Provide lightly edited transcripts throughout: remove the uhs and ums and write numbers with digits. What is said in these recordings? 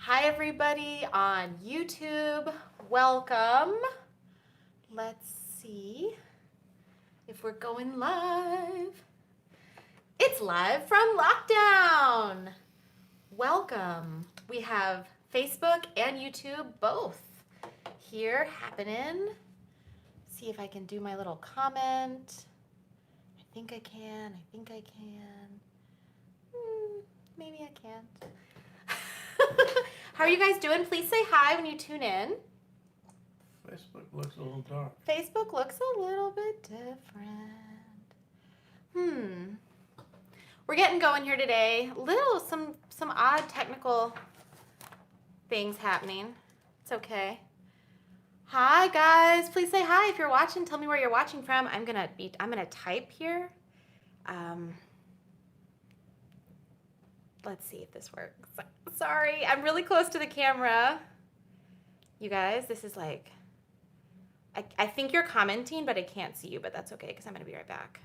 Hi everybody on YouTube, welcome. Let's see if we're going live. It's live from lockdown. Welcome. We have Facebook and YouTube both here happening. See if I can do my little comment. I think I can. Maybe I can't. How are you guys doing? Please say hi when you tune in. Facebook looks a little dark. Facebook looks a little bit different. We're getting going here today. Some odd technical things happening. It's okay. Hi guys, please say hi if you're watching. Tell me where you're watching from. I'm gonna type here. Let's see if this works. Sorry, I'm really close to the camera. You guys, this is like, I think you're commenting, but I can't see you, but that's okay because I'm going to be right back.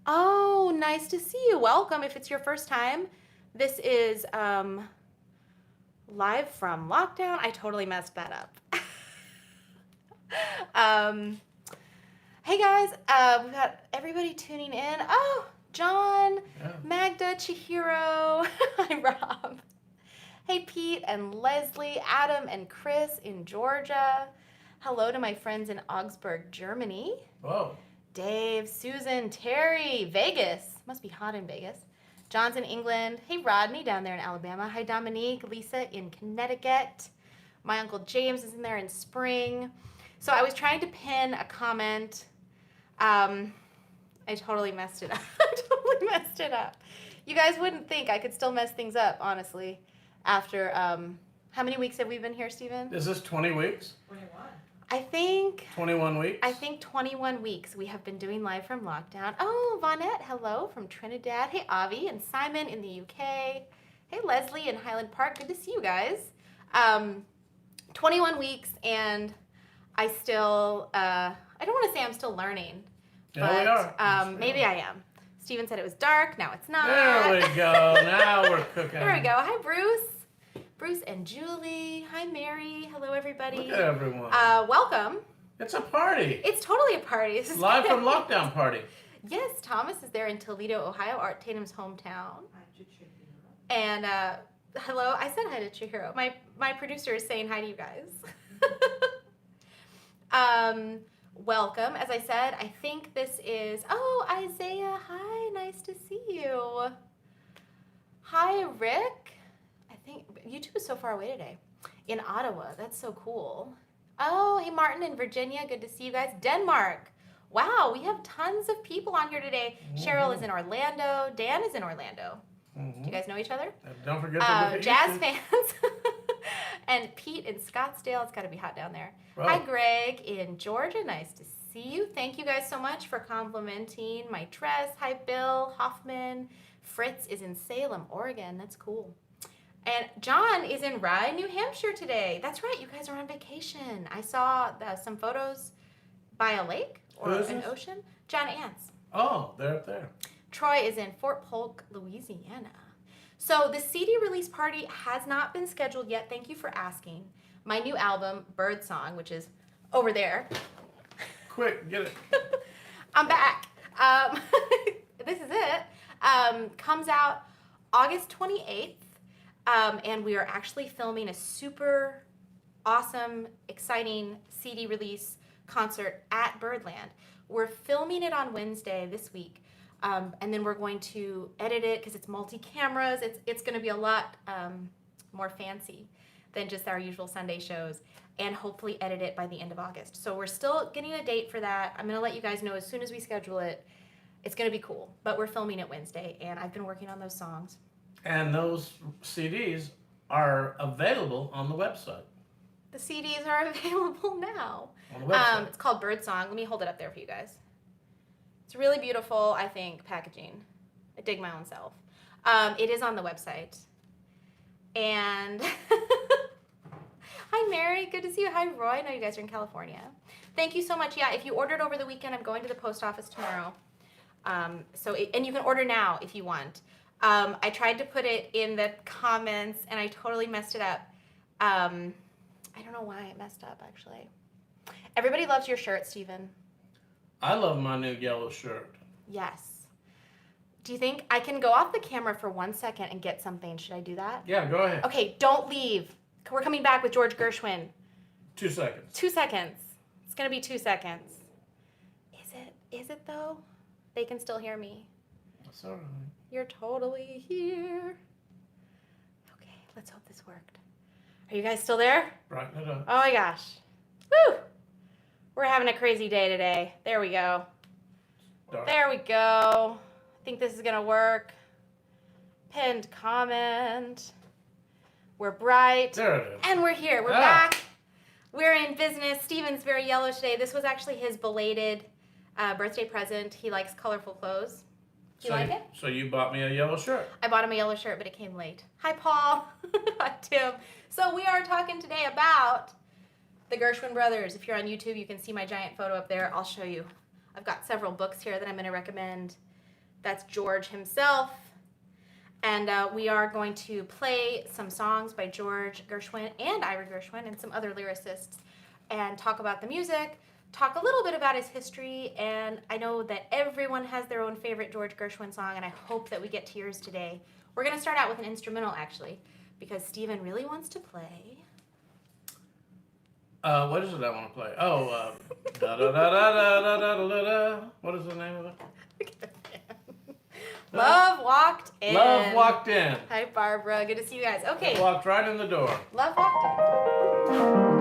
Oh, nice to see you. Welcome. If it's your first time, this is live from lockdown. I totally messed that up. Hey guys, we've got everybody tuning in. Oh, John, yeah. Magda, Chihiro, hi Rob. Hey Pete and Leslie, Adam and Chris in Georgia. Hello to my friends in Augsburg, Germany. Whoa. Dave, Susan, Terry, Vegas. Must be hot in Vegas. John's in England. Hey Rodney down there in Alabama. Hi Dominique, Lisa in Connecticut. My Uncle James is in there in Spring. So I was trying to pin a comment. I totally messed it up. You guys wouldn't think I could still mess things up, honestly. After, how many weeks have we been here, Stephen? Is this 20 weeks? 21. I think... 21 weeks? I think 21 weeks we have been doing live from lockdown. Oh, Vonette, hello from Trinidad. Hey, Avi and Simon in the UK. Hey, Leslie in Highland Park. Good to see you guys. 21 weeks, and I still, I don't want to say I'm still learning. Yeah, but we are. Maybe I am. Steven said it was dark. Now it's not. There we go. Now we're cooking. There we go. Hi, Bruce. Bruce and Julie. Hi, Mary. Hello, everybody. Look at everyone. Welcome. It's a party. It's totally a party. This is Live good. from lockdown party. Yes, Thomas is there in Toledo, Ohio, Art Tatum's hometown. Hi to Chihiro. And hello. I said hi to Chihiro. My producer is saying hi to you guys. Welcome. As I said, I think this is, Isaiah, hi, nice to see you. Hi, Rick. I think YouTube is so far away today. In Ottawa, that's so cool. Oh, hey, Martin in Virginia, good to see you guys. Denmark. Wow, we have tons of people on here today. Mm-hmm. Cheryl is in Orlando. Dan is in Orlando. Mm-hmm. Do you guys know each other? Don't forget to jazz fans. And Pete in Scottsdale. It's got to be hot down there. Wow. Hi, Greg in Georgia. Nice to see you. Thank you guys so much for complimenting my dress. Hi, Bill Hoffman. Fritz is in Salem, Oregon. That's cool. And John is in Rye, New Hampshire today. That's right. You guys are on vacation. I saw some photos by a lake or an ocean. John Ants. Oh, they're up there. Troy is in Fort Polk, Louisiana. So the CD release party has not been scheduled yet. Thank you for asking. My new album, Birdsong, which is over there. Quick, get it. I'm back. This is it. Comes out August 28th. And we are actually filming a super awesome, exciting CD release concert at Birdland. We're filming it on Wednesday this week. And then we're going to edit it because it's multi-cameras. It's going to be a lot more fancy than just our usual Sunday shows, and hopefully edit it by the end of August. So we're still getting a date for that. I'm going to let you guys know as soon as we schedule it. It's going to be cool, but we're filming it Wednesday, and I've been working on those songs. And those CDs are available on the website. The CDs are available now. On the website. It's called Birdsong. Let me hold it up there for you guys. It's really beautiful, I think, packaging. I dig my own self. It is on the website. And hi, Mary. Good to see you. Hi, Roy. I know you guys are in California. Thank you so much. Yeah, if you ordered over the weekend, I'm going to the post office tomorrow. And you can order now if you want. I tried to put it in the comments and I totally messed it up. I don't know why I messed up, actually. Everybody loves your shirt, Steven. I love my new yellow shirt. Yes. Do you think I can go off the camera for 1 second and get something? Should I do that? Yeah, go ahead. Okay, don't leave. We're coming back with George Gershwin. 2 seconds. 2 seconds. It's going to be 2 seconds. Is it though? They can still hear me. That's all right. You're totally here. Okay, let's hope this worked. Are you guys still there? Brighten it up. Oh my gosh. Woo! We're having a crazy day today. There we go. Dark. There we go. I think this is going to work. Pinned comment. We're bright. There it is. And we're here. We're back. We're in business. Steven's very yellow today. This was actually his belated birthday present. He likes colorful clothes. Do you like it? So you bought me a yellow shirt. I bought him a yellow shirt, but it came late. Hi, Paul. Hi, Tim. So we are talking today about the Gershwin brothers. If you're on YouTube, you can see my giant photo up there. I'll show you. I've got several books here that I'm going to recommend. That's George himself. And we are going to play some songs by George Gershwin and Ira Gershwin and some other lyricists and talk about the music, talk a little bit about his history, and I know that everyone has their own favorite George Gershwin song, and I hope that we get to yours today. We're going to start out with an instrumental, actually, because Steven really wants to play. What is it I want to play? Oh, da da da da da da da da da. What is the name of it? Love Walked In. Love Walked In. Hi, Barbara. Good to see you guys. Okay. Walked right in the door. Love Walked In.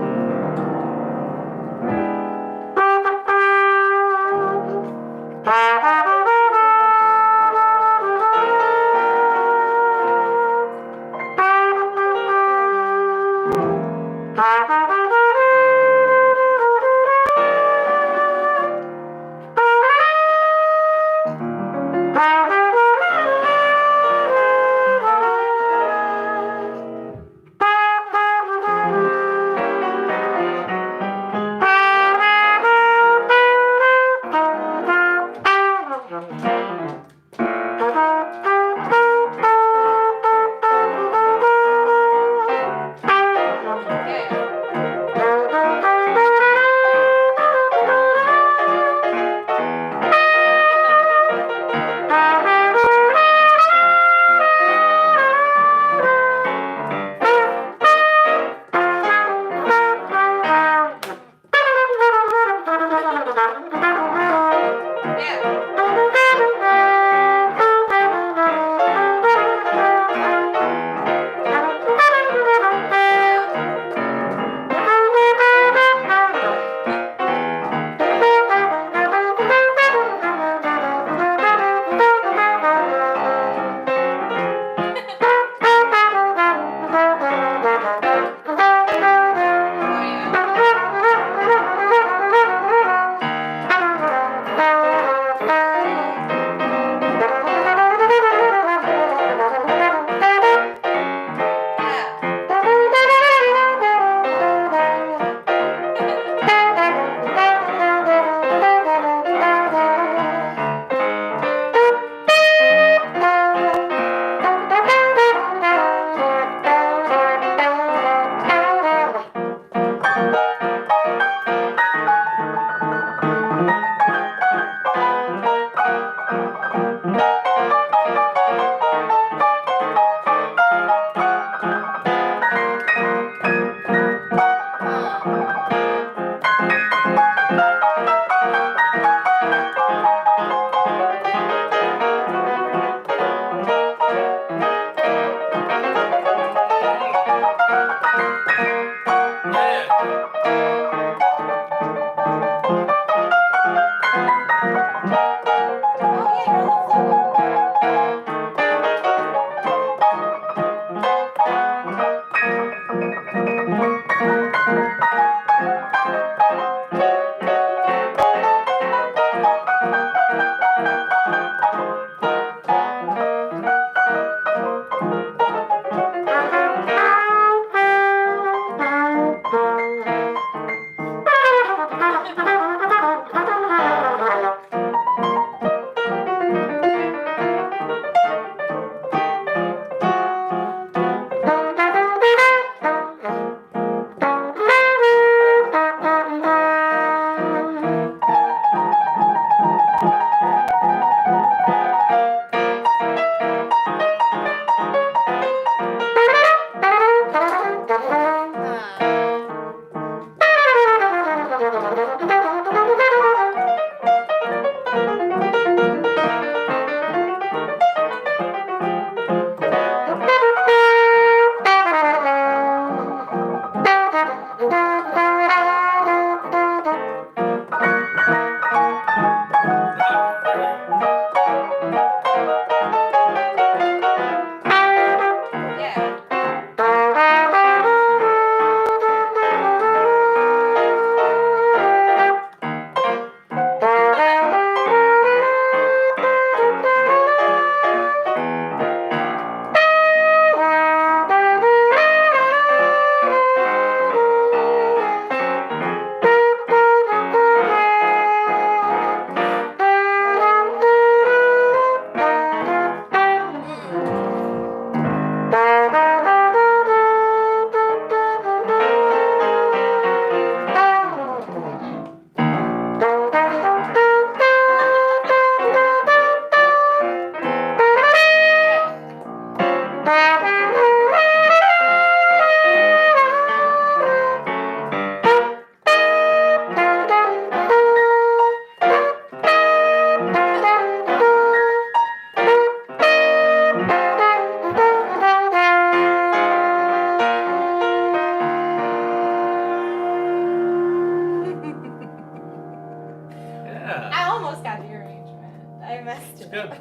That's good.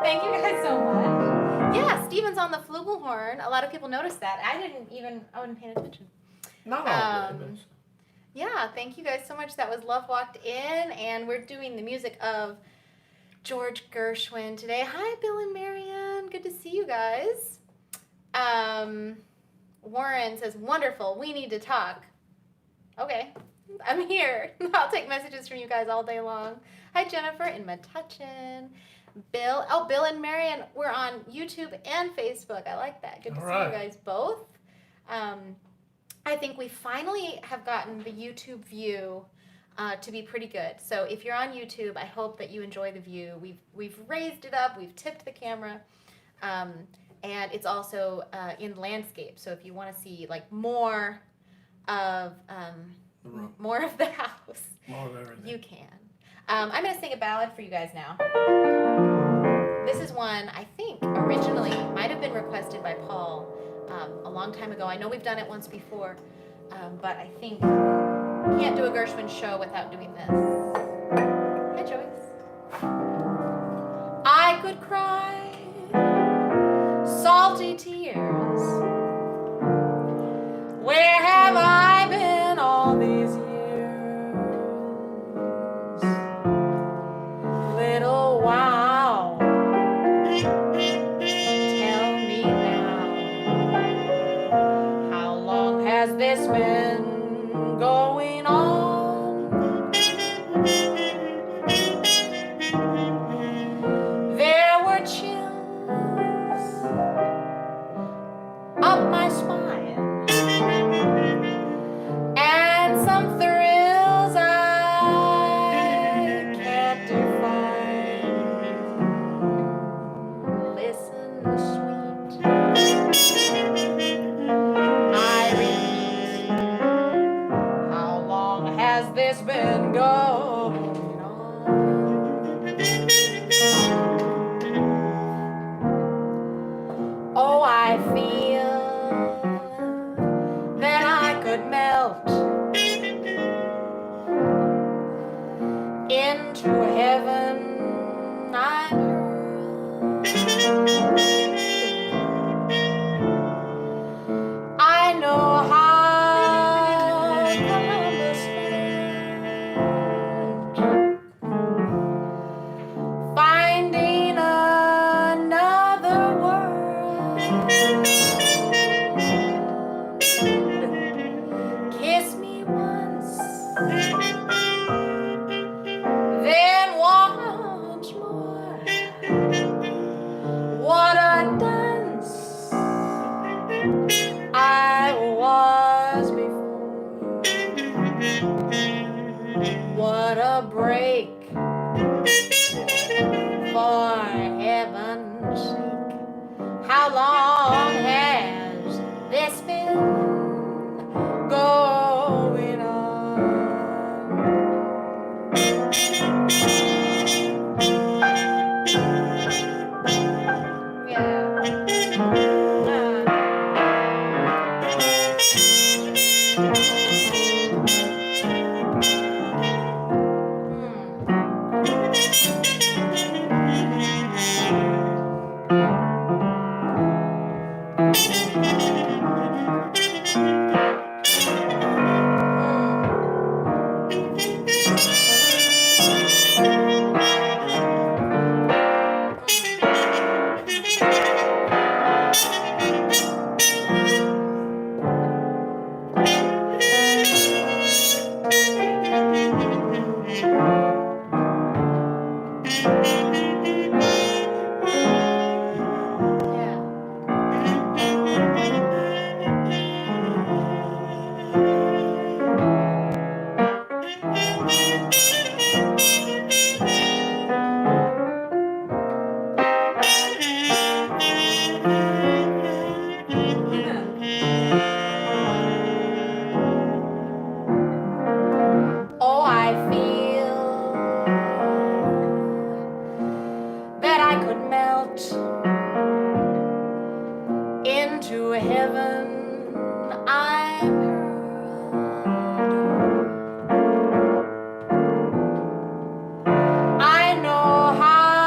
Thank you guys so much. Yeah, Steven's on the flugelhorn. A lot of people noticed that. I wasn't paying attention. Not all good. Yeah, thank you guys so much. That was Love Walked In, and we're doing the music of George Gershwin today. Hi, Bill and Marianne. Good to see you guys. Warren says, wonderful. We need to talk. Okay, I'm here. I'll take messages from you guys all day long. Hi, Jennifer and Metuchin. Bill and Marianne, we're on YouTube and Facebook. I like that. Good to see you guys both. I think we finally have gotten the YouTube view to be pretty good. So if you're on YouTube, I hope that you enjoy the view. We've raised it up. We've tipped the camera. And it's also in landscape. So if you want to see like more of the house, more of everything, you can. I'm going to sing a ballad for you guys now. This is one I think originally might have been requested by Paul a long time ago. I know we've done it once before, but I think can't do a Gershwin show without doing this. Hi, Joyce. I could cry salty tears. Where have I been all these years? Little wow, tell me now, how long has this been going on? There were chills up my spine, and some thrills I can't define. Listen, sweet, I repeat, how long has this been going on? Oh, I feel that I could melt into heaven. I'm hurled. I know how Columbus felt, finding another world. Kiss me once, then once more. What a dance I was before. What a break, for heaven's sake. How long has this been going on? Yeah. Oh, I feel that I could melt into heaven. I'm hurled. I know how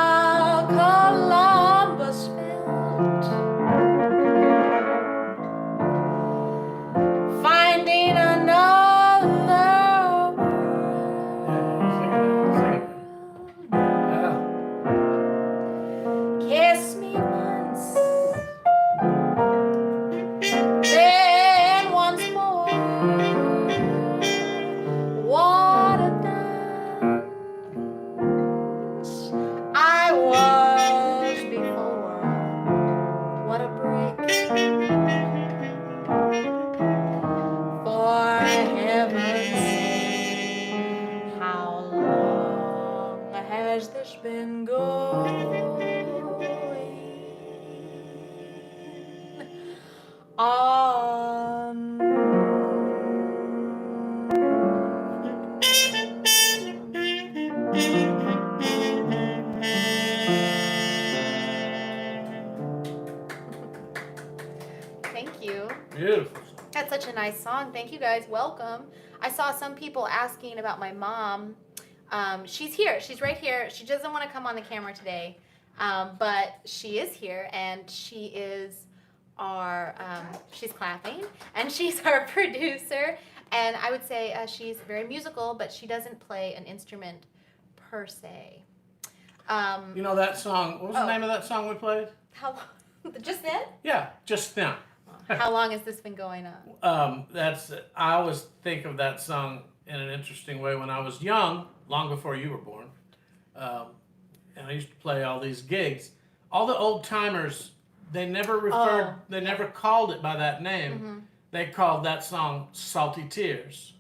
On. Thank you. Beautiful. That's such a nice song. Thank you guys. Welcome. I saw some people asking about my mom. She's here. She's right here. She doesn't want to come on the camera today, but she is here, and she is our, she's clapping, and she's our producer. And I would say she's very musical, but she doesn't play an instrument per se. You know that song? What was the name of that song we played? How long? Just then? Yeah, Just Then. How long has this been going on? I always think of that song in an interesting way. When I was young, long before you were born, and I used to play all these gigs, all the old timers, they never never called it by that name. Mm-hmm. They called that song Salty Tears.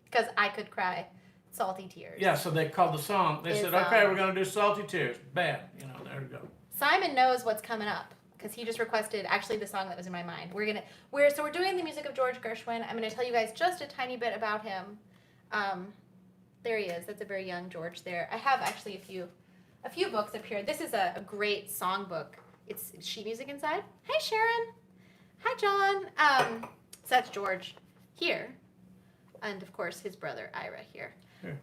Because I could cry salty tears. Yeah, so they called the song, they said, okay, we're going to do Salty Tears. Bam, there we go. Simon knows what's coming up, because he just requested actually the song that was in my mind. We're doing the music of George Gershwin. I'm gonna tell you guys just a tiny bit about him. There he is. That's a very young George there. I have actually a few books up here. This is a great song book. It's sheet music inside. Hi Sharon. Hi John. So that's George here, and of course his brother Ira here. Here,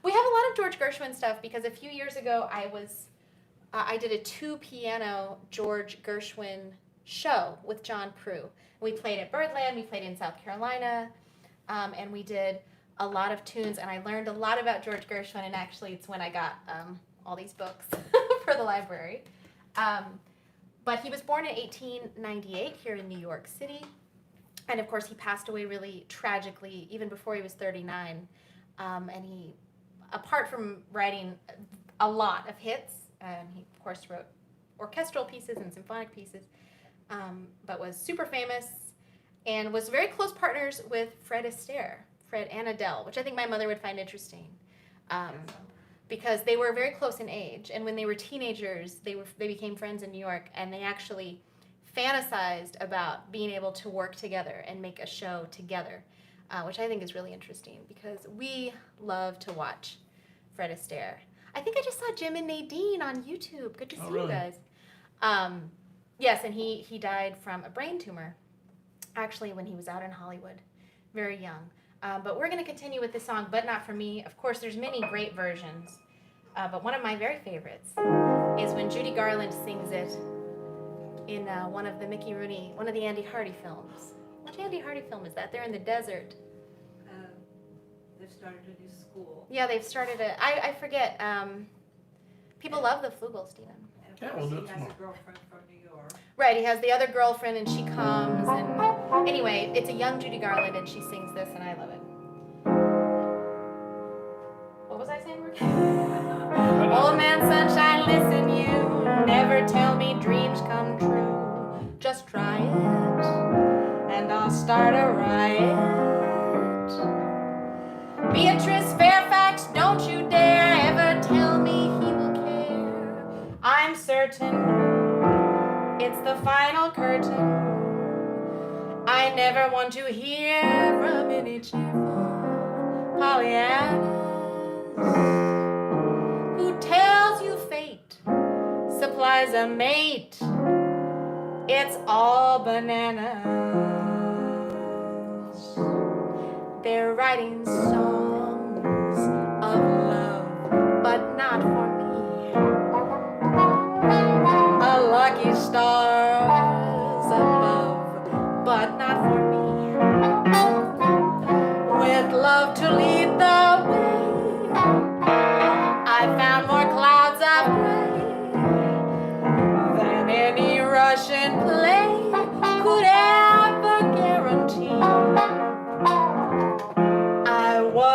We have a lot of George Gershwin stuff because a few years ago I did a 2-piano George Gershwin show with John Prue. We played at Birdland, we played in South Carolina, and we did a lot of tunes, and I learned a lot about George Gershwin, and actually it's when I got all these books for the library. But he was born in 1898 here in New York City, and of course he passed away really tragically even before he was 39, and he, apart from writing a lot of hits, he, of course, wrote orchestral pieces and symphonic pieces, but was super famous and was very close partners with Fred and Adele, which I think my mother would find interesting, because they were very close in age. And when they were teenagers, they became friends in New York, and they actually fantasized about being able to work together and make a show together, which I think is really interesting because we love to watch Fred Astaire. I think I just saw Jim and Nadine on YouTube. Good to see you guys. Yes, and he died from a brain tumor, actually, when he was out in Hollywood, very young. But we're going to continue with this song, But Not For Me. Of course, there's many great versions, but one of my very favorites is when Judy Garland sings it in one of the Andy Hardy films. Which Andy Hardy film is that? They're in the desert. They've started a new school. Yeah, they've started I forget. People love the Flugel, Stephen. And Yeah, of we'll course do it he has tomorrow. a girlfriend from New York. Right, he has the other girlfriend and she comes, and anyway, it's a young Judy Garland and she sings this and I love it. What was I saying? Old man sunshine, listen you, never tell me dreams come true. Just try it and I'll start a riot. Beatrice Fairfax, don't you dare ever tell me he will care. I'm certain it's the final curtain. I never want to hear from any cheerful Pollyannas who tells you fate supplies a mate. It's all bananas. They're writing songs of love, but not for me. A lucky stars above, but not for me. With love to lead the way, I found more clouds of gray than any Russian play could ever guarantee. I was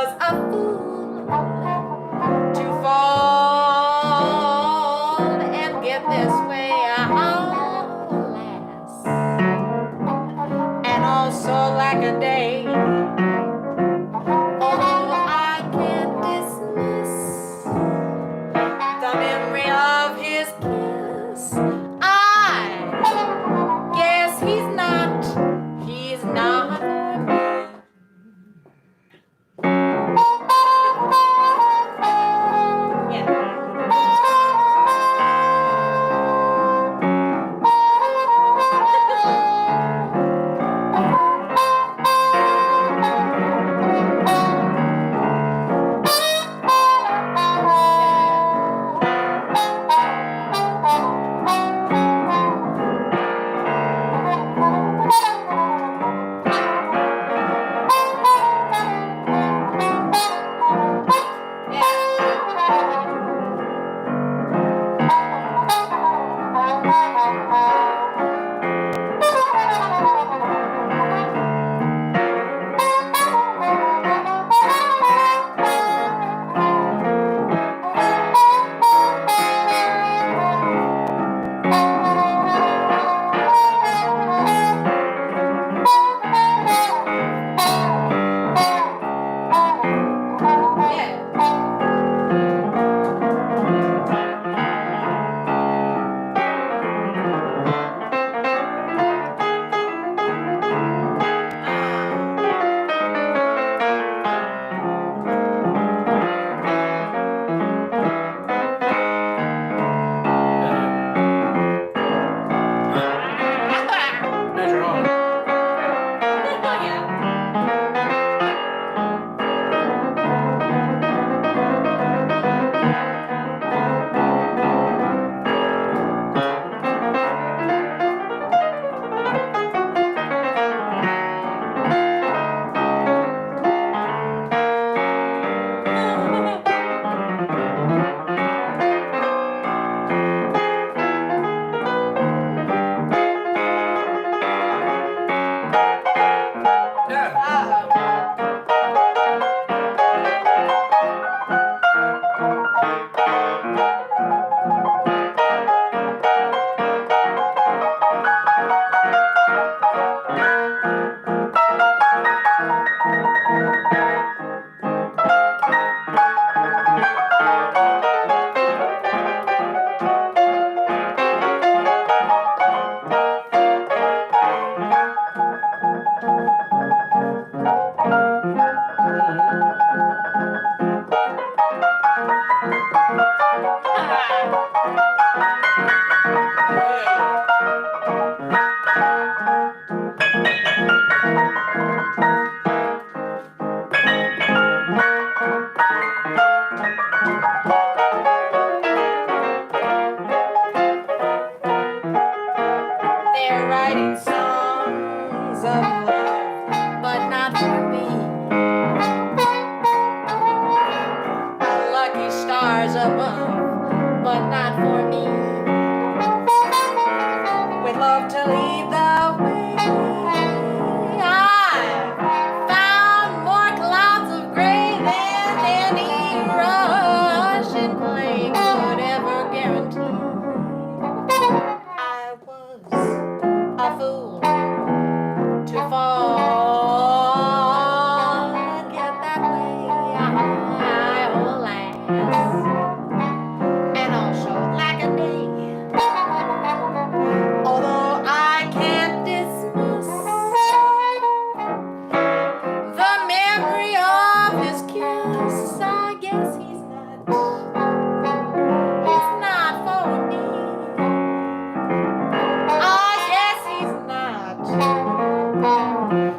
I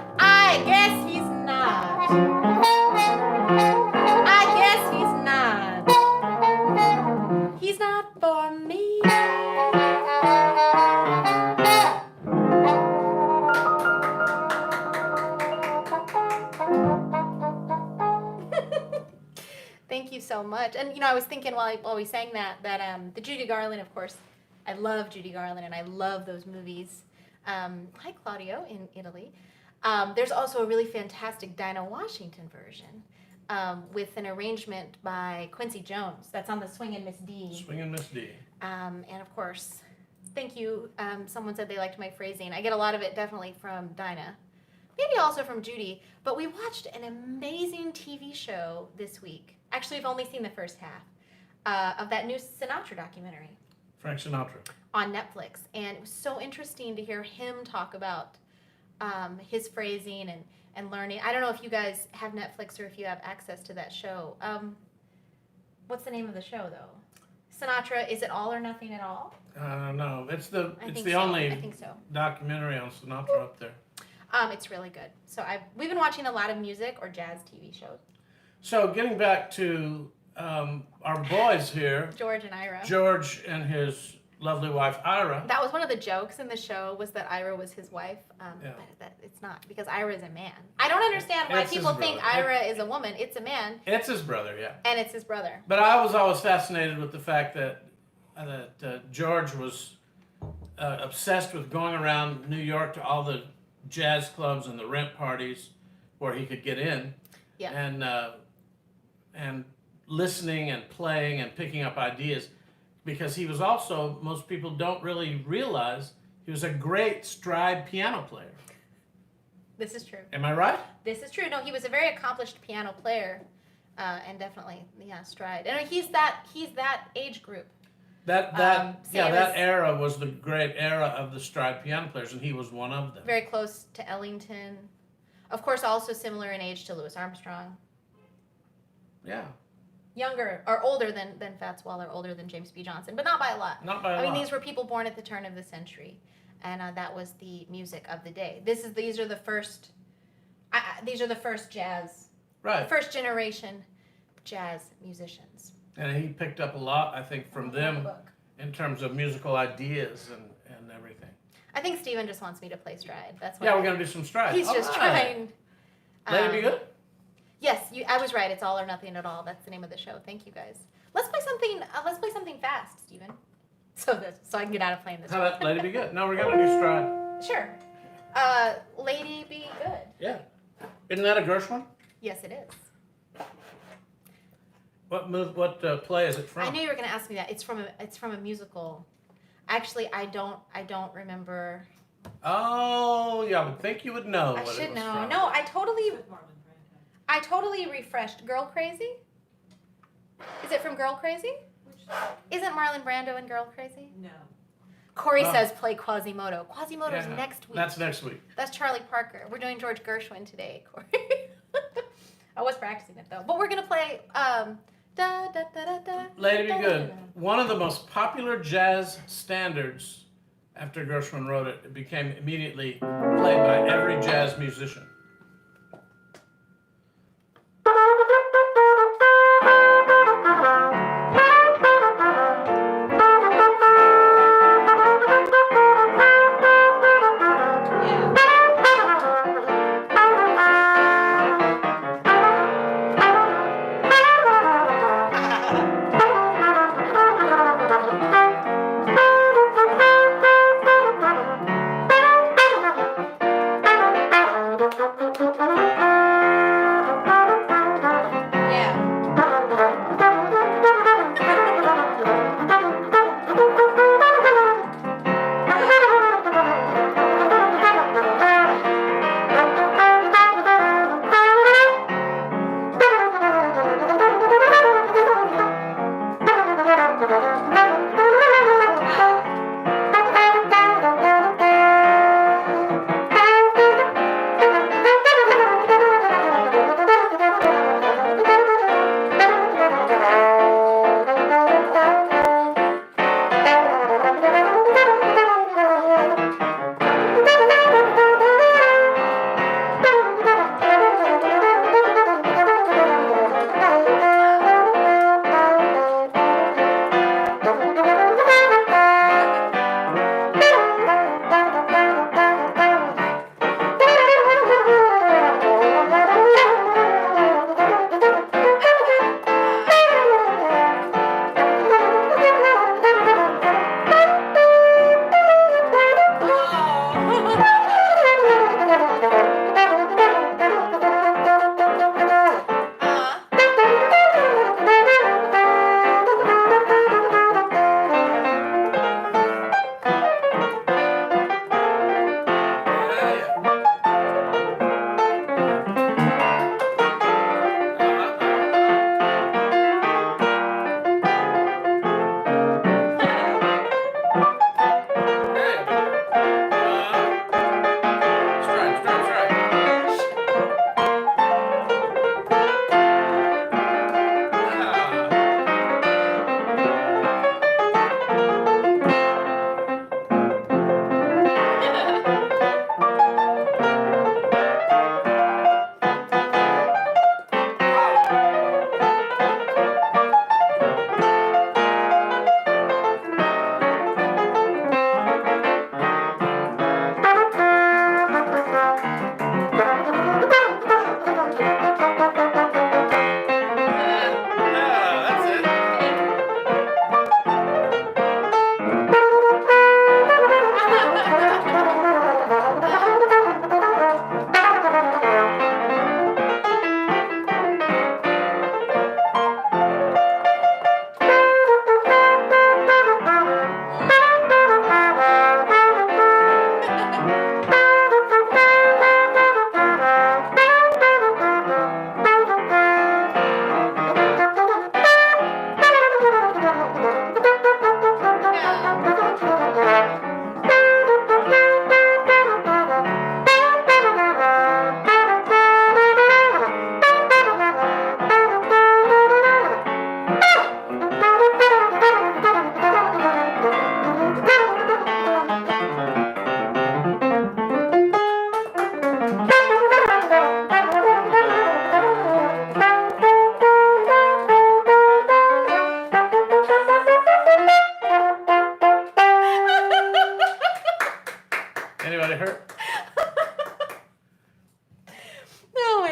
guess he's not. I guess he's not. He's not for me. Thank you so much. And I was thinking while we sang that the Judy Garland, of course, I love Judy Garland and I love those movies. Hi Claudio in Italy. There's also a really fantastic Dinah Washington version with an arrangement by Quincy Jones. That's on the Swingin' Miss D. Swingin' Miss D. And of course, thank you. Someone said they liked my phrasing. I get a lot of it definitely from Dinah. Maybe also from Judy. But we watched an amazing TV show this week. Actually, we've only seen the first half of that new Sinatra documentary. Frank Sinatra. On Netflix. And it was so interesting to hear him talk about his phrasing and learning. I don't know if you guys have Netflix or if you have access to that show. What's the name of the show, though? Sinatra, is it All or Nothing at All? No, it's the I think only so. documentary on Sinatra up there. It's really good. So we've been watching a lot of music or jazz TV shows. So getting back to our boys here, George and Ira. George and his lovely wife Ira. That was one of the jokes in the show was that Ira was his wife. Yeah. But that it's not because Ira is a man. I don't understand why It's his people think brother. Ira is a woman. It's a man, It's his brother, yeah. and it's his brother. But I was always fascinated with the fact that George was obsessed with going around New York to all the jazz clubs and the rent parties where he could get in, Yeah. and listening and playing and picking up ideas, because he was also, most people don't really realize, he was a great stride piano player. This is true. Am I right? This is true. No, he was a very accomplished piano player, and definitely, stride. And he's that age group. That same that as- era was the great era of the stride piano players, and he was one of them. Very close to Ellington. Of course, also similar in age to Louis Armstrong. Yeah, Younger or older than Fats Waller, older than James B. Johnson, but not by a lot. not by a I mean, lot. these were people born at the turn of the century, and that was the music of the day. These are the first jazz, Right. first generation jazz musicians. And he picked up a lot, I think, from them Book. in terms of musical ideas and everything. I think Steven just wants me to play stride. That's why. Yeah, we're gonna do some strides. He's just trying. Let it be good. Yes, I was right. It's All or Nothing at All. That's the name of the show. Thank you guys. Let's play something. Let's play something fast, Steven. So I can get out of playing this. How about Let It Be Good? No, we're gonna do stride. Sure. Lady Be Good. Yeah. Isn't that a Gershwin? Yes, it is. What play is it from? I knew you were going to ask me that. It's from a musical. Actually, I don't remember. Oh, yeah, I would think you would know I what should it was know. from. No, With Marlon Brando. I totally refreshed. Girl Crazy? Is it from Girl Crazy? Which Isn't Marlon Brando in Girl Crazy? no. Corey Oh. says play Quasimodo. Quasimodo's Yeah, next week. That's next week. That's Charlie Parker. We're doing George Gershwin today, Corey. I was practicing it though. But we're gonna play da da da da da. Let It Be da, Good. da, da. One of the most popular jazz standards after Gershwin wrote it. It became immediately played by every jazz musician.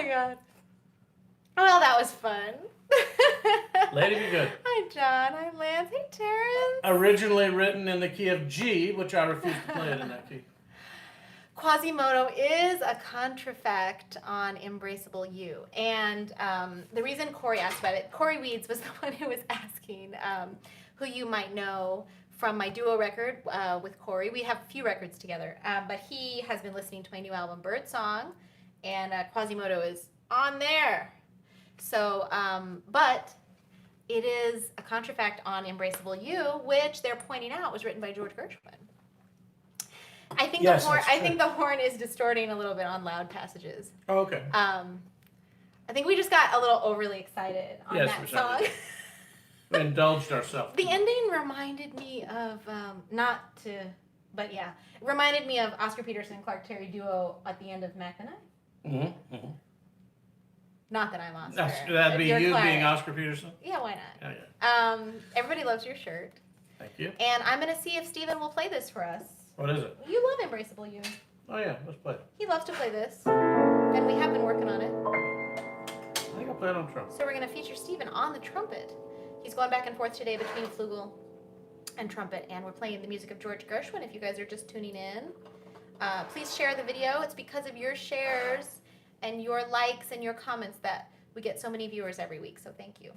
God. Well, that was fun. Lady be good. Hi, John. Hi, Lance. Hey, Terrence. Originally written in the key of G, which I refuse to play it in that key. Quasimodo is a contrafact on Embraceable You. And the reason Corey asked about it, Corey Weeds was the one who was asking who you might know from my duo record with Corey. We have a few records together, but he has been listening to my new album, Birdsong, and Quasimodo is on there. So, but it is a contrafact on Embraceable You, which they're pointing out was written by George Gershwin. I think Yes, the horn. that's I true. think the horn is distorting a little bit on loud passages. Oh, okay. I think we just got a little overly excited on Yes, that we song. certainly We indulged ourselves. The ending reminded me of but yeah, it reminded me of Oscar Peterson and Clark Terry duo at the end of Mac and I. Mm-hmm, mm-hmm. Not that I'm Oscar. That'd but be you're you Clark. being Oscar Peterson? Yeah, why not? Yeah, yeah. Everybody loves your shirt, Thank you. and I'm gonna see if Steven will play this for us. What is it? You love Embraceable You. Oh, yeah, let's play it. He loves to play this, and we have been working on it. I think I'll play it on trumpet. So we're going to feature Steven on the trumpet. He's going back and forth today between flugel and trumpet, and we're playing the music of George Gershwin if you guys are just tuning in. Please share the video. It's because of your shares and your likes and your comments that we get so many viewers every week, so thank you.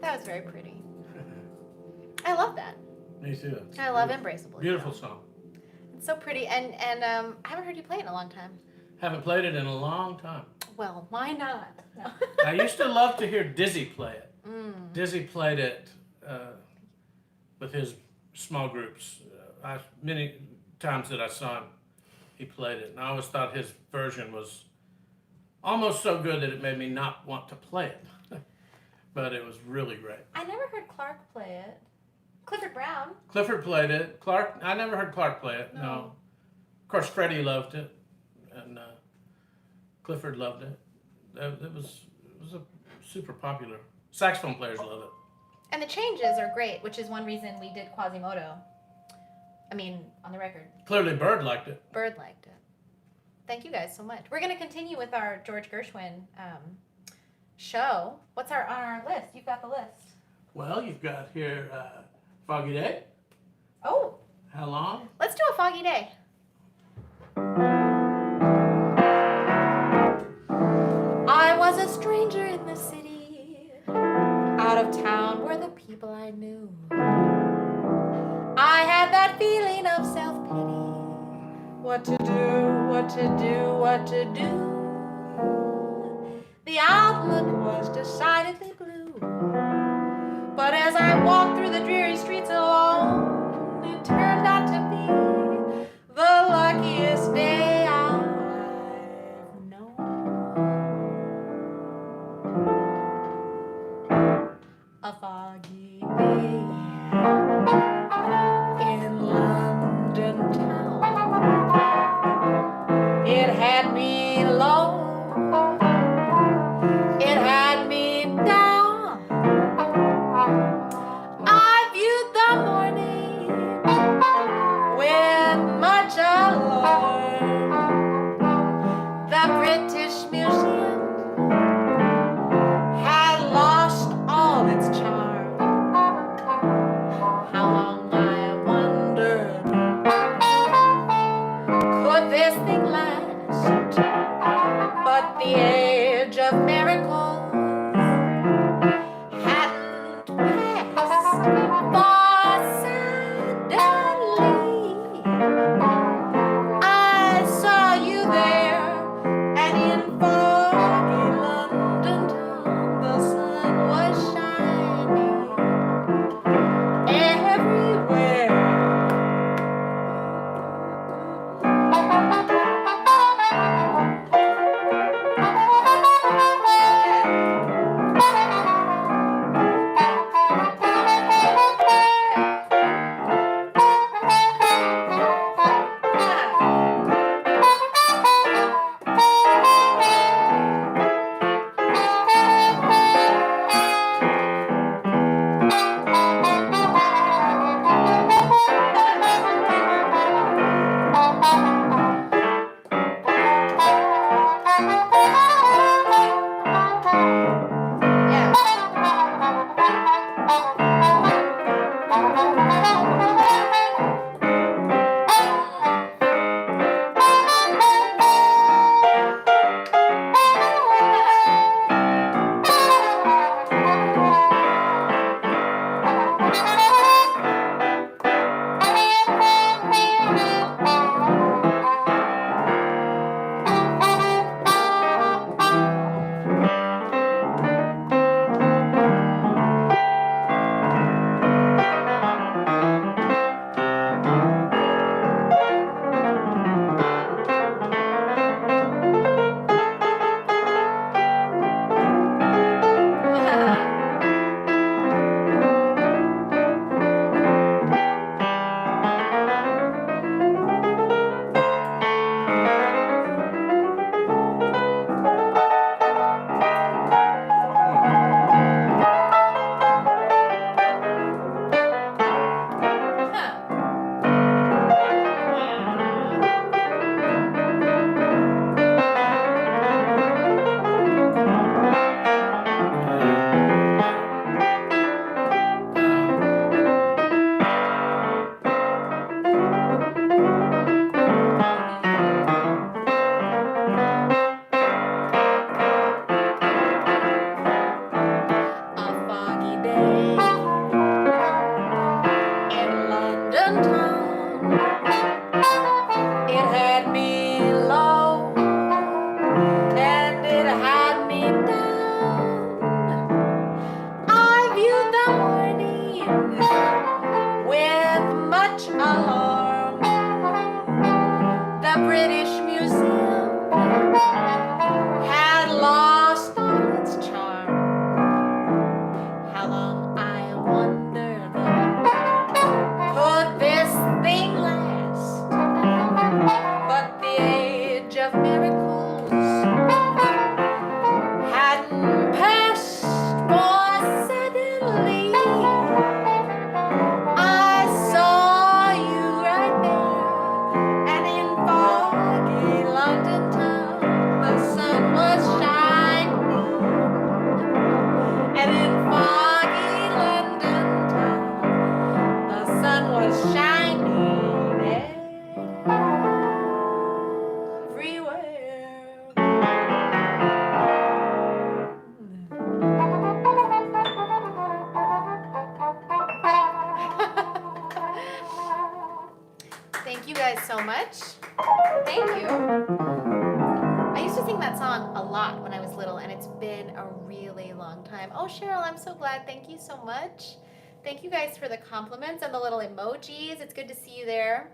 That was very pretty. I love that. Me too. I love Embraceable. Beautiful song. It's so pretty, and I haven't heard you play it in a long time. Haven't played it in a long time. Well, why not? No. I used to love to hear Dizzy play it. Mm. Dizzy played it with his small groups. Many times that I saw him, he played it. And I always thought his version was almost so good that it made me not want to play it. But it was really great. I never heard Clark play it. Clifford Brown. Clifford played it. Clark, I never heard Clark play it. No. Of course, Freddie loved it, and Clifford loved it. It was a super popular. Saxophone players love it. And the changes are great, which is one reason we did Quasimodo. I mean, on the record. Clearly, Bird liked it. Bird liked it. Thank you guys so much. We're going to continue with our George Gershwin show. What's on our list? You've got the list. Well, you've got here Foggy Day. Oh. How long? Let's do a Foggy Day. I was a stranger in the city. Out of town were the people I knew. I had that feeling of self-pity. What to do, what to do, what to do. The outlook was decidedly blue. But as I walked through the dreary streets alone, it turned out to be the luckiest day I've known. A foggy day in London town. It had me low. It had me down. guys so much. Thank you. I used to sing that song a lot when I was little, and it's been a really long time. Oh, Cheryl, I'm so glad. Thank you so much. Thank you guys for the compliments and the little emojis. It's good to see you there.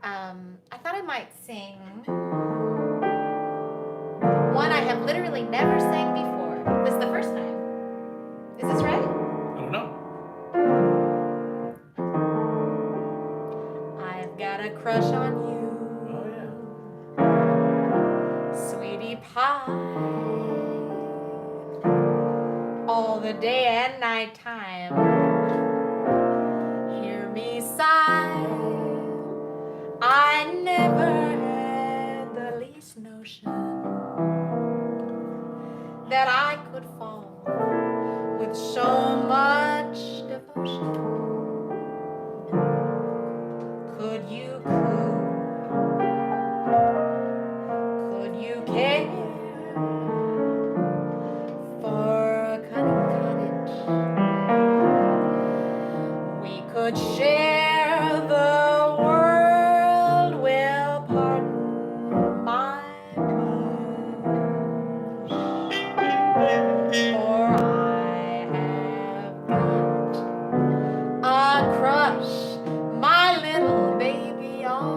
I thought I might sing one I have literally never sang before. This is the first time. Is this right? I don't know. I've got a crush on you. Oh, yeah. Sweetie pie, all the day and night time. Hear me sigh, I never had the least notion that I could fall with so much devotion. Could you coo? Could you care for a cunning cottage? We could share the world. Will pardon my blush, for I have got a crush, my little baby, on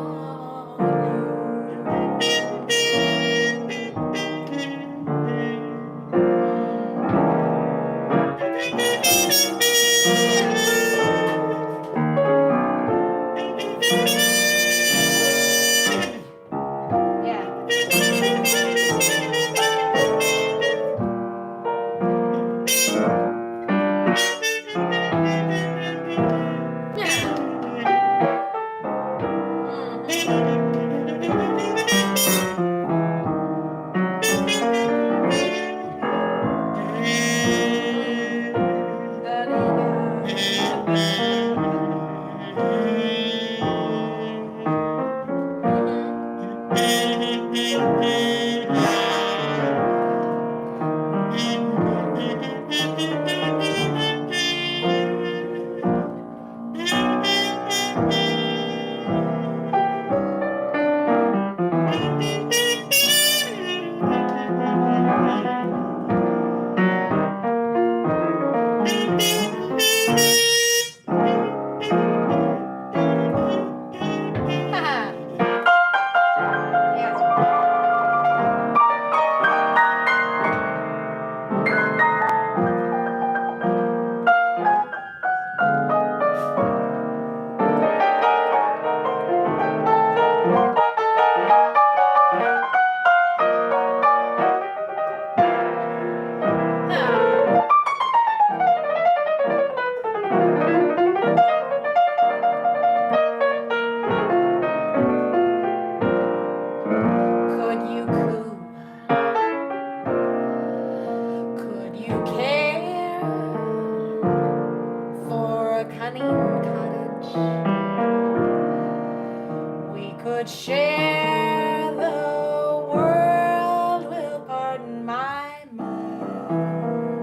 could share the world. Will pardon my mush,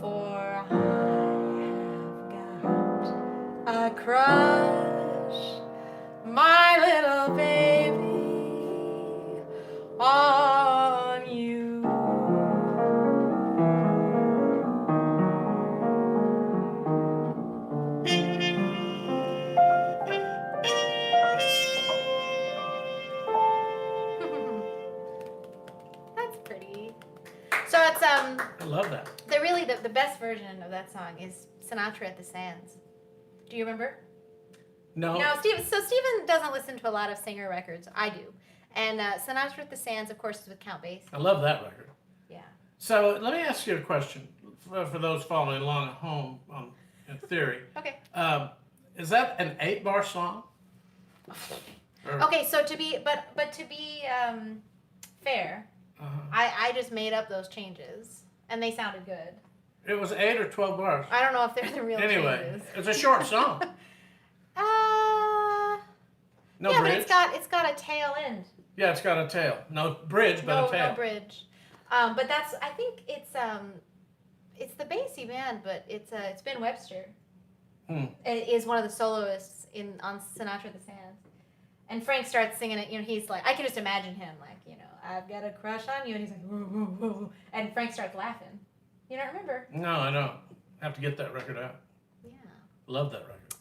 for I have got a crush, my little baby, on you. That's pretty. So it's I love that. the best version of that song is Sinatra at the Sands. Do you remember? No. No, Steven doesn't listen to a lot of singer records. I do. And Sinatra at the Sands, of course, is with Count Basie. I love that record. Yeah. So let me ask you a question for those following along at home in theory. Okay. Is that an 8-bar song? Or- Okay, so to be fair, Uh-huh. I just made up those changes, and they sounded good. It was 8 or 12 bars. I don't know if they're the real Anyway, changes. it's a short song. No yeah, bridge. but it's got a tail end. Yeah, it's got a tail. No bridge, but a tail. No bridge. But I think it's the Basie band, but it's Ben Webster. is one of the soloists on Sinatra the Sands. And Frank starts singing it, he's like, I can just imagine him like, I've got a crush on you, and he's like, whoa, whoa, whoa. And Frank starts laughing. You don't remember? No, I don't. I have to get that record out. Yeah. Love that record.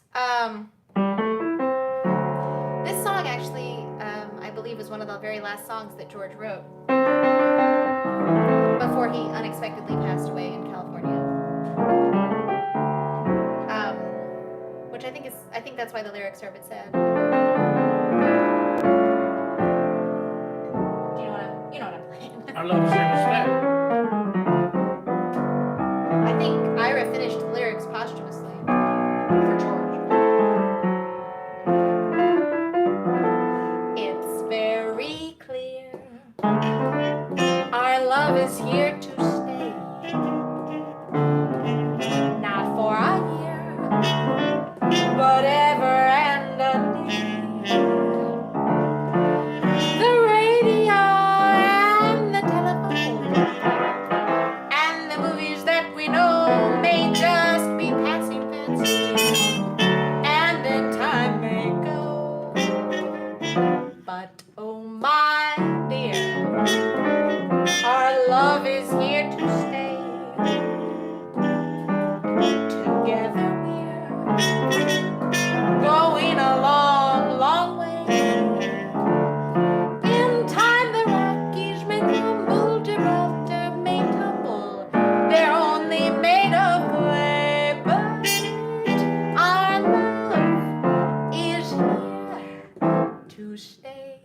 This song actually, I believe, was one of the very last songs that George wrote before he unexpectedly passed away in California. Which I think that's why the lyrics are a bit sad. You know what I'm playing. Our love is here to stay. I think Ira finished the lyrics posthumously for George. It's very clear our love is here to stay, not for a year, but ever and a day. The radio and the telephone and the movies that we know may just be passing fancy, and in time may go. But oh my dear, our love is here to stay. Together we're going a long, long way. In time the Rockies may crumble, Gibraltar may tumble, they're only made of clay, but our love is here to stay.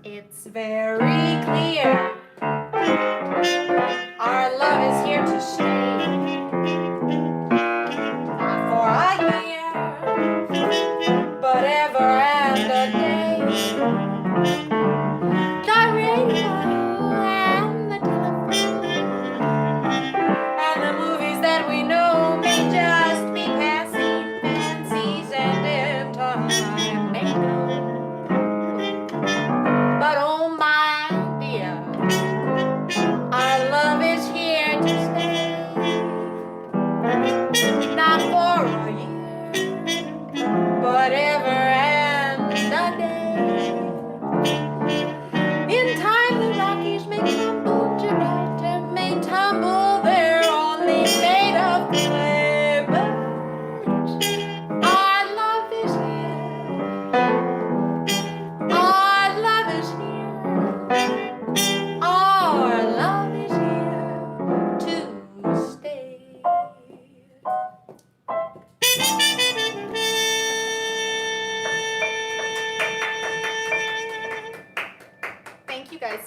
It's very clear our love is here to stay, not for a year, but ever and a day. The radio and the telephone and the movies that we know may just be passing fancies, and in time may go. But oh my dear, our love is here to stay, not for a year, but ever and a day.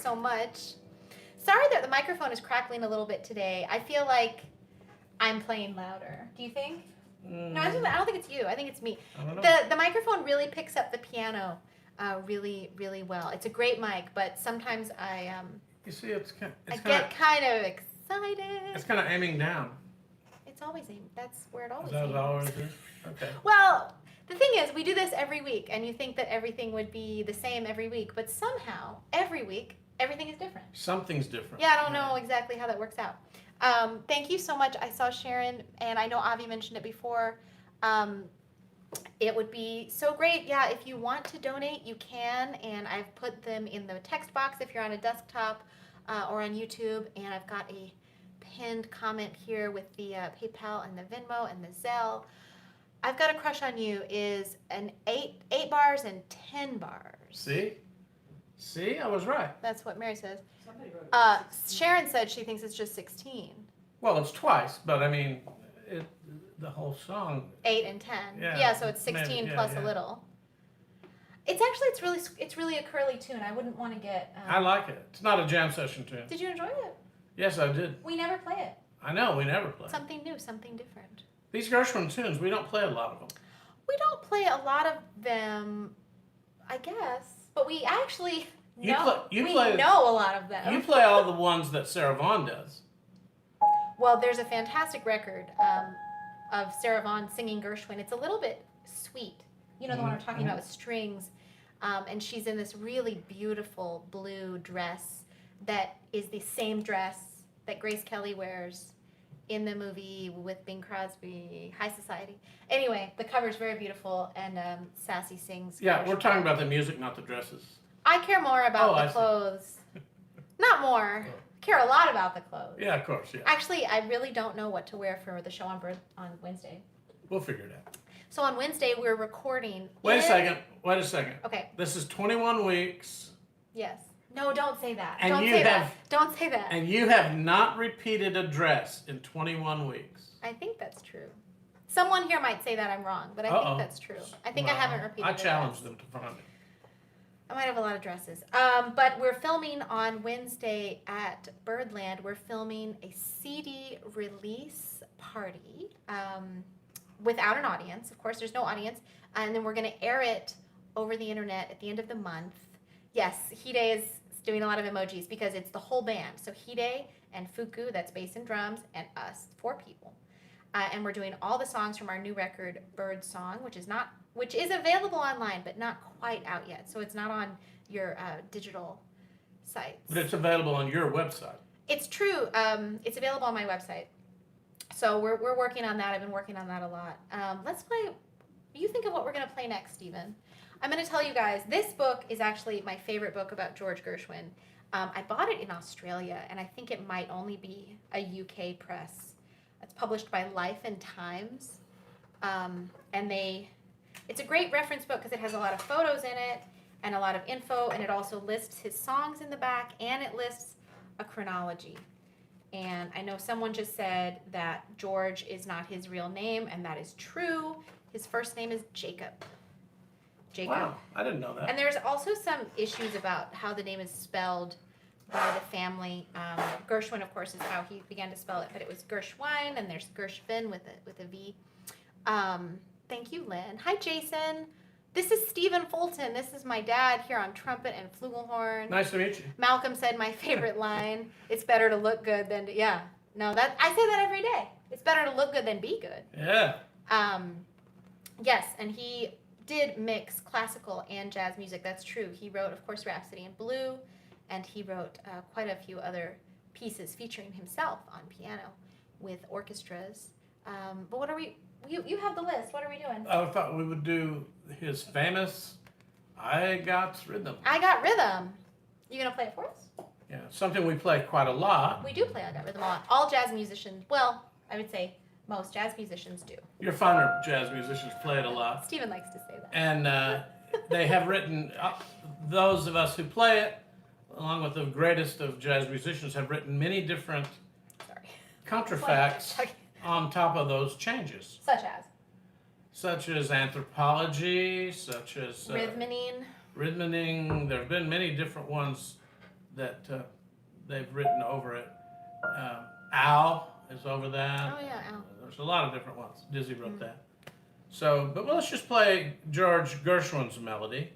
so much. Sorry that the microphone is crackling a little bit today. I feel like I'm playing louder. Do you think? No, I don't think it's you. I think it's me. I don't know. The microphone really picks up the piano really, really well. It's a great mic, but sometimes You see, I get kind of excited. It's kind of aiming down. It's always aimed. That's where it always Is that aims. what it always is? Okay. Well, the thing is, we do this every week, and you think that everything would be the same every week, but somehow, every week, everything is different. Something's different. Yeah, I don't know exactly how that works out. Thank you so much. I saw Sharon, and I know Avi mentioned it before. It would be so great. Yeah, if you want to donate, you can, and I've put them in the text box if you're on a desktop or on YouTube, and I've got a pinned comment here with the PayPal and the Venmo and the Zelle. I've Got a Crush on You is an 8 bars and 10 bars. See, I was right. That's what Mary says. Somebody wrote Sharon said she thinks it's just 16. Well, it's twice, but I mean, the whole song. 8 and 10. Yeah, So it's 16 maybe, plus yeah. a little. It's really a curly tune. I wouldn't want to get. I like it. It's not a jam session tune. Did you enjoy it? Yes, I did. We never play it. I know, we never play. Something new, something different. These Gershwin tunes, we don't play a lot of them. We don't play a lot of them, I guess, but we actually know a lot of them. You play all the ones that Sarah Vaughan does. Well, there's a fantastic record of Sarah Vaughan singing Gershwin. It's a little bit sweet. You know, the one I'm talking about with strings. And she's in this really beautiful blue dress that is the same dress that Grace Kelly wears in the movie with Bing Crosby, High Society. Anyway, the cover's very beautiful, and Sassy sings. Yeah, Gershwin. we're talking about the music, not the dresses. I care more about I the see. clothes. Not more. I care a lot about the clothes. Yeah, of course, yeah. Actually, I really don't know what to wear for the show on Wednesday. We'll figure it out. So on Wednesday, we're recording. Wait a second. Okay. This is 21 weeks. Yes. No, don't say that. And Don't you say have- that. Don't say that. And you have not repeated a dress in 21 weeks. I think that's true. Someone here might say that I'm wrong, but I think that's true. I think I haven't repeated I a challenged dress. them to find it. I might have a lot of dresses. But we're filming on Wednesday at Birdland. We're filming a CD release party without an audience. Of course, there's no audience. And then we're going to air it over the internet at the end of the month. Yes, Hide is doing a lot of emojis because it's the whole band. So Hide and Fuku, that's bass and drums, and us, 4 people. And we're doing all the songs from our new record, Bird Song, which is available online, but not quite out yet. So it's not on your digital sites. But it's available on your website. It's true. It's available on my website. So we're working on that. I've been working on that a lot. Let's play. You think of what we're going to play next, Stephen. I'm going to tell you guys, this book is actually my favorite book about George Gershwin. I bought it in Australia, and I think it might only be a UK press. It's published by Life and Times. And it's a great reference book because it has a lot of photos in it and a lot of info, and it also lists his songs in the back, and it lists a chronology. And I know someone just said that George is not his real name, and that is true. His first name is Jacob. Jacob. Wow, I didn't know that. And there's also some issues about how the name is spelled by the family. Gershwin, of course, is how he began to spell it, but it was Gershwin, and there's Gershwin with a V. Thank you, Lynn. Hi, Jason. This is Fulton. This is my dad here on trumpet and flugelhorn. Nice to meet you. Malcolm said my favorite line, it's better to look good than to, yeah. No, I say that every day. It's better to look good than be good. Yeah. Yes, and he did mix classical and jazz music. That's true. He wrote, of course, Rhapsody in Blue, and he wrote quite a few other pieces featuring himself on piano with orchestras. But what are we? You have the list. What are we doing? I thought we would do his famous I Got Rhythm. I Got Rhythm. You gonna play it for us? Yeah, something we play quite a lot. We do play I Got Rhythm a lot. All jazz musicians, well, I would say most jazz musicians do. Your finer jazz musicians play it a lot. Stephen likes to say that. And they have written, those of us who play it, along with the greatest of jazz musicians, have written many different Sorry. contrafacts on top of those changes. Such as Anthropology, such as rhythming. rhythming. There have been many different ones that they've written over it. Al is over that. Oh yeah, Al. There's a lot of different ones. Dizzy wrote that. So, but let's just play George Gershwin's melody.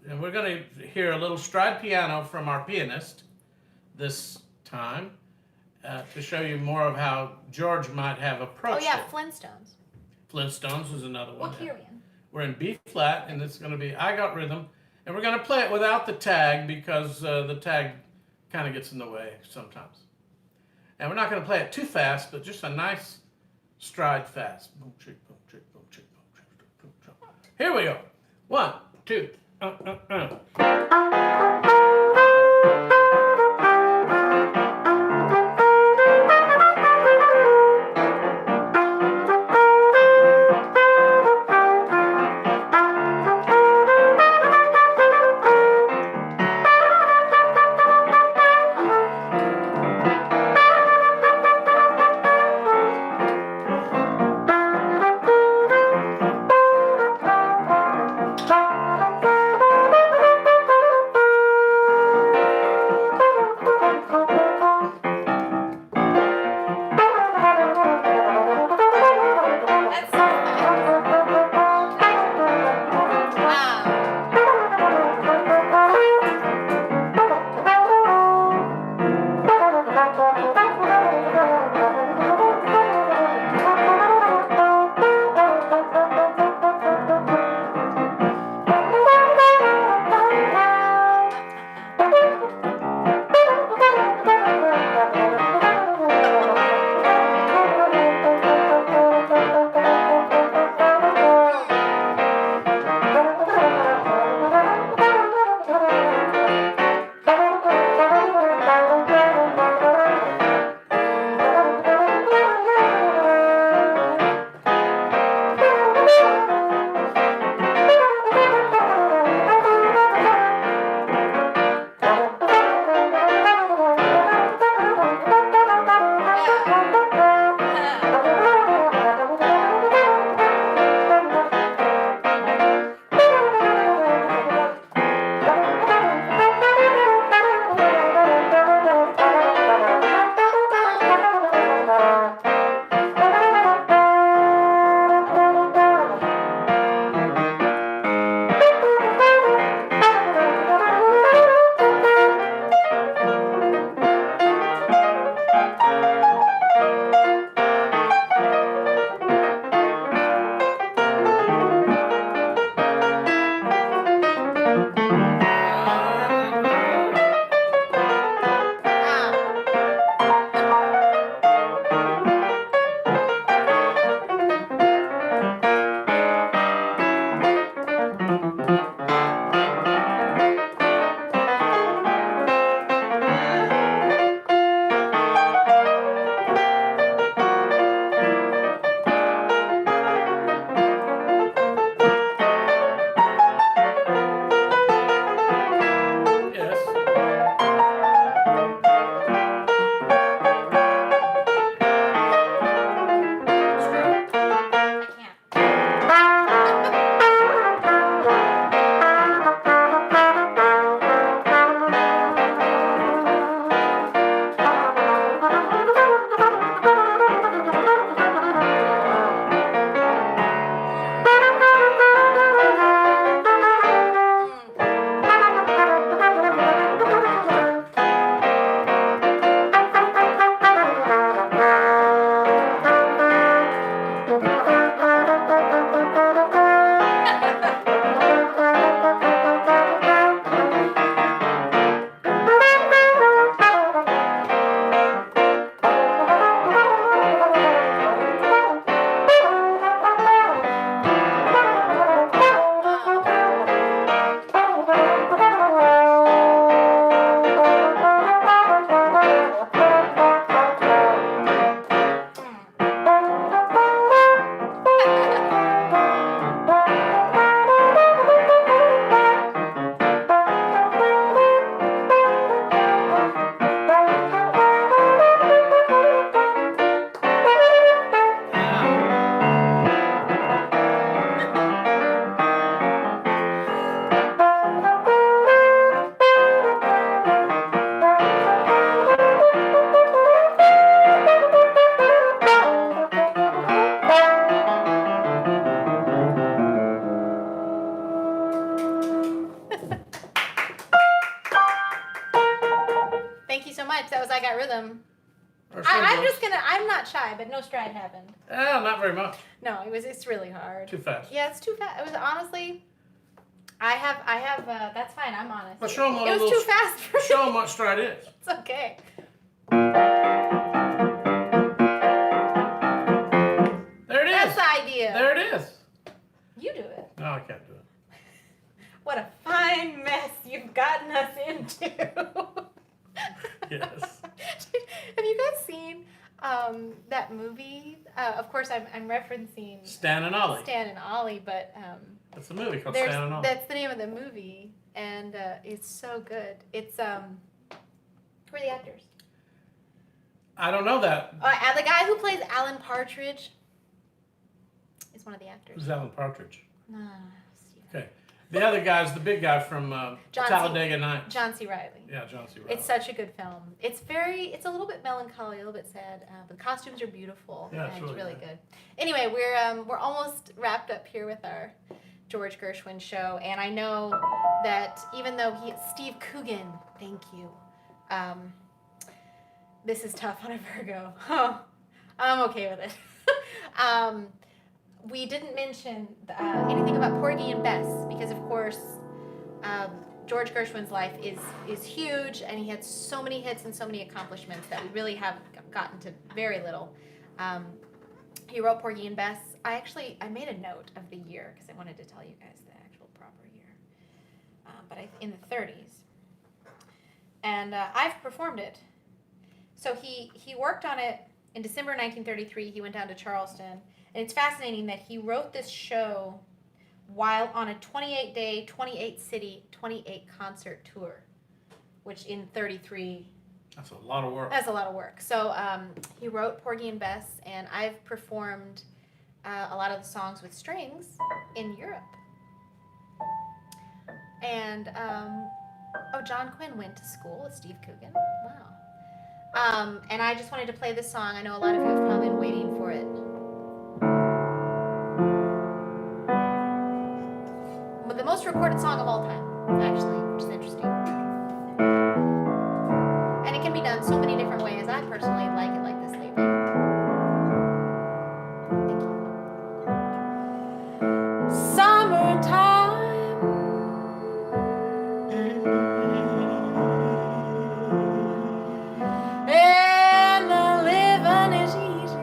And we're going to hear a little stride piano from our pianist this time to show you more of how George might have approached Oh yeah, it. Flintstones. Flintstones is another one. What key are we in? We're in B flat, and it's going to be I Got Rhythm. And we're going to play it without the tag because the tag kind of gets in the way sometimes. And we're not going to play it too fast, but just a nice stride fast. Boom, chick, boom, chick, boom, chick, boom, chick, boom, chick. Here we go. 1, 2. I got rhythm. Or I'm not shy, but no stride happened. Not very much. No, it's really hard. Too fast. Yeah, it's too fast. It was honestly, I have, that's fine, I'm honest. Well, show them It was too fast for me. Show them what stride is. It's okay. There it is. That's the idea. There it is. You do it. No, I can't do it. What a fine mess you've gotten us into. Yes. Have you guys seen that movie? Of course, I'm referencing Stan and Ollie. Stan and Ollie, but That's a movie called Stan and Ollie. that's the name of the movie, and it's so good. It's who are the actors? I don't know that. The guy who plays Alan Partridge is one of the actors. Who's Alan Partridge? No, Steve. Okay. The other guy's the big guy from John C. Talladega Nights. John C. Reilly. Yeah, John C. Reilly. It's such a good film. It's a little bit melancholy, a little bit sad, but the costumes are beautiful. Yeah, and it's it's really really good. Anyway, we're almost wrapped up here with our George Gershwin show, and I know that even though Steve Coogan, thank you. This is tough on a Virgo. I'm okay with it. We didn't mention anything about Porgy and Bess because, of course, George Gershwin's life is huge, and he had so many hits and so many accomplishments that we really have gotten to very little. He wrote Porgy and Bess. I made a note of the year because I wanted to tell you guys the actual proper year, but in the 30s, and I've performed it. So he worked on it in December 1933. He went down to Charleston. And it's fascinating that he wrote this show while on a 28-day, 28-city, 28-concert tour, which in 33... That's a lot of work. That's a lot of work. So he wrote Porgy and Bess, and I've performed a lot of the songs with strings in Europe. And, John Quinn went to school with Steve Coogan. Wow. And I just wanted to play this song. I know a lot of you have probably been waiting for it. But the most recorded song of all time, actually, which is interesting. And it can be done so many different ways. I personally like it like this lately. Thank you. Summertime. And the living is easy.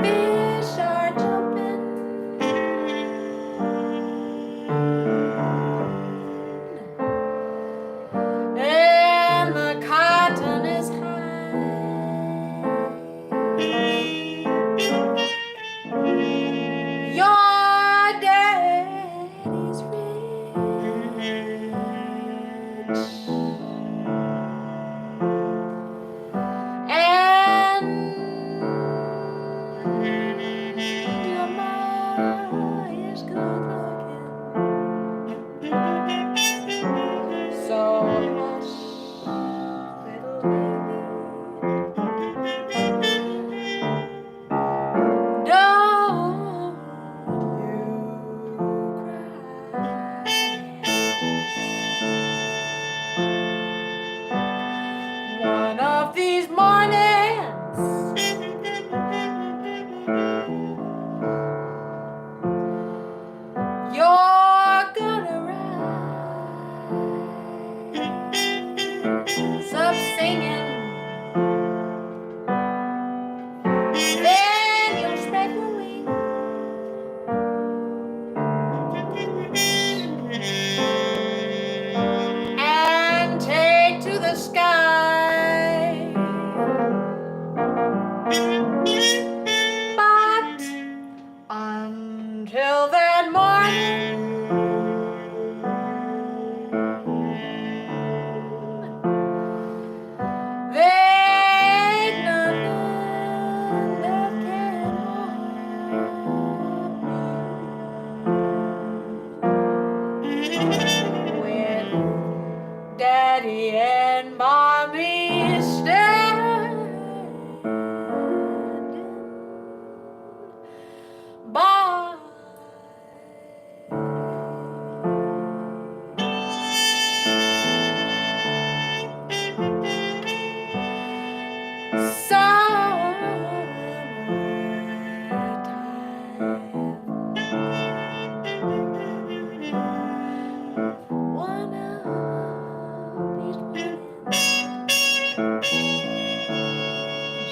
Fish are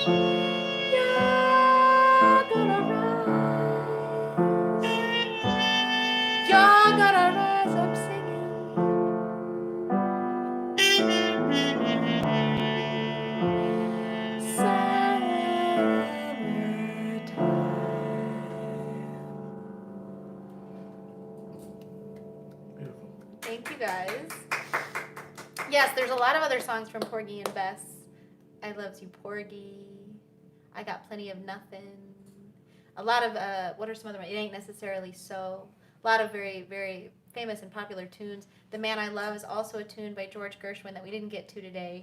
You're gonna rise. You're gonna rise up singing. Beautiful. Thank you guys. Yes, there's a lot of other songs from Porgy and Bess. I Loves You, Porgy. I Got Plenty of Nothing. A lot of, what are some other ones? It Ain't Necessarily So. A lot of very, very famous and popular tunes. The Man I Love is also a tune by George Gershwin that we didn't get to today.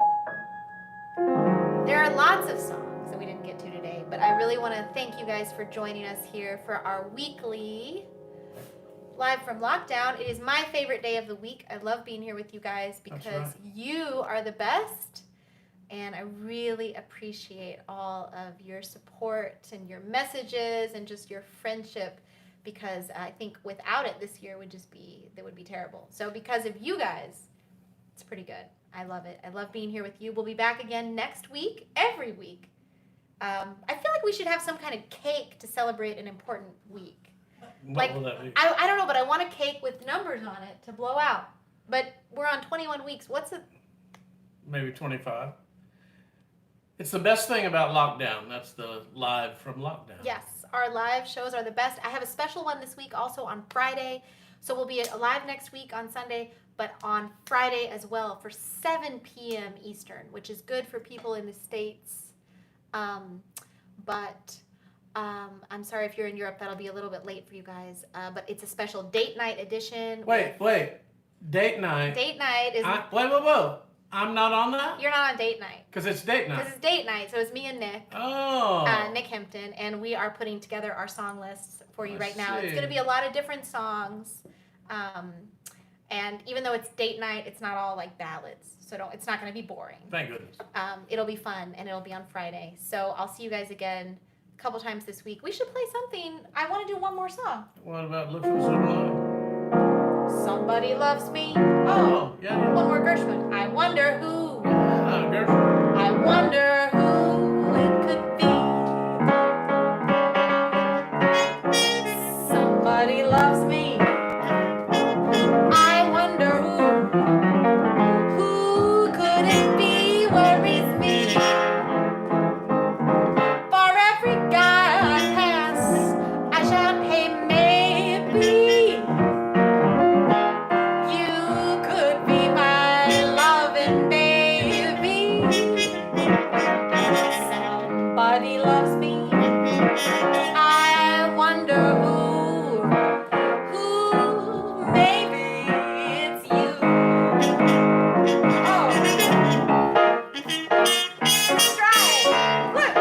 There are lots of songs that we didn't get to today, but I really want to thank you guys for joining us here for our weekly Live from Lockdown. It is my favorite day of the week. I love being here with you guys because right. you are the best, and I really appreciate all of your support and your messages and just your friendship, because I think without it this year would be terrible. So because of you guys, it's pretty good. I love it. I love being here with you. We'll be back again next week, every week. I feel like we should have some kind of cake to celebrate an important week. What will that be? I don't know, but I want a cake with numbers on it to blow out. But we're on 21 weeks. What's it? Maybe 25. It's the best thing about lockdown. That's the live from lockdown. Yes, our live shows are the best. I have a special one this week also on Friday. So we'll be live next week on Sunday, but on Friday as well for 7 p.m. Eastern, which is good for people in the States. I'm sorry if you're in Europe, that'll be a little bit late for you guys. But it's a special date night edition. Wait. Date night. Date night is... Whoa. I'm not on that? You're not on date night. Because it's date night. Because it's date night, so it's me and Nick. Oh. Nick Hempton, and we are putting together our song lists for you right now. see. It's going to be a lot of different songs. And even though it's date night, it's not all like ballads. So it's not going to be boring. Thank goodness. It'll be fun, and it'll be on Friday. So I'll see you guys again a couple times this week. We should play something. I want to do one more song. What about Look for the Silver Lining? Somebody Loves Me. Oh, yeah. One more Gershwin. I wonder who. Gershwin. I wonder who it could be. Somebody loves me. I wonder who. Who could it be? Worries me. For every guy I pass, I shout, hey, maybe you could be my loving baby. Somebody loves me. I wonder who. Maybe it's you. Oh. Let's try it. Look.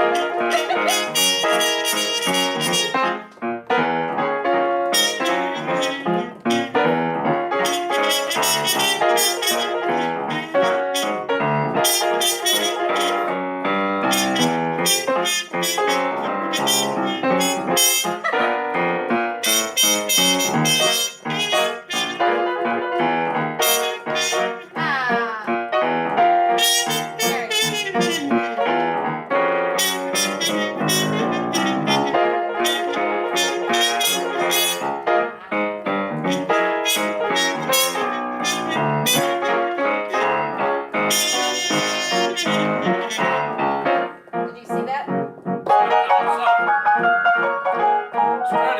Did you see that? Start it.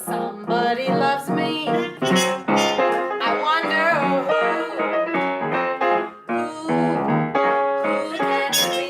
Somebody loves me. I wonder who can it be?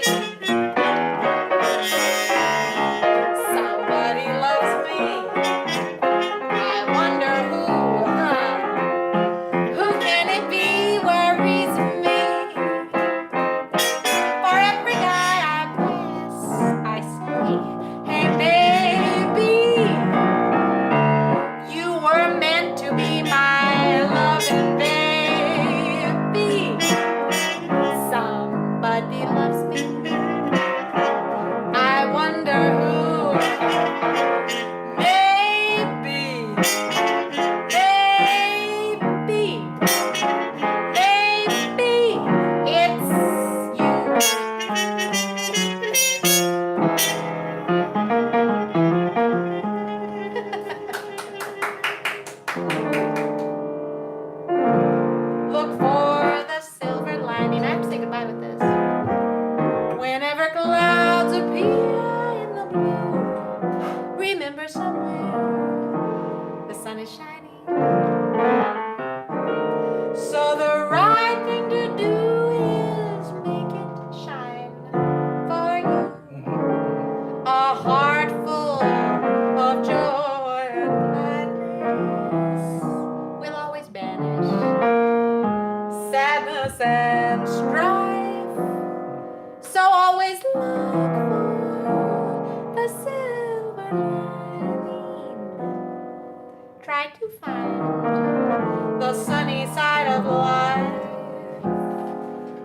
Try to find the sunny side of life.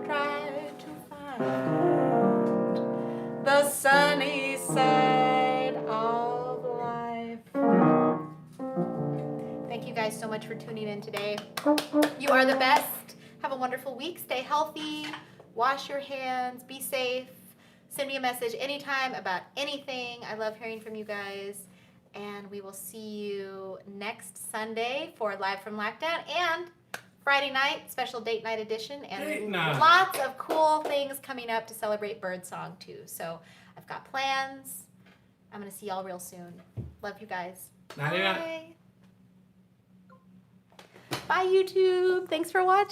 Try to find the sunny side of life. Thank you guys so much for tuning in today. You are the best. Have a wonderful week. Stay healthy. Wash your hands. Be safe. Send me a message anytime about anything. I love hearing from you guys. And we will see you next Sunday for Live from Lockdown and Friday night, special date night edition, and Date night. lots of cool things coming up to celebrate Birdsong too. So I've got plans. I'm going to see y'all real soon. Love you guys. Nighty-night. Bye. Bye, YouTube. Thanks for watching.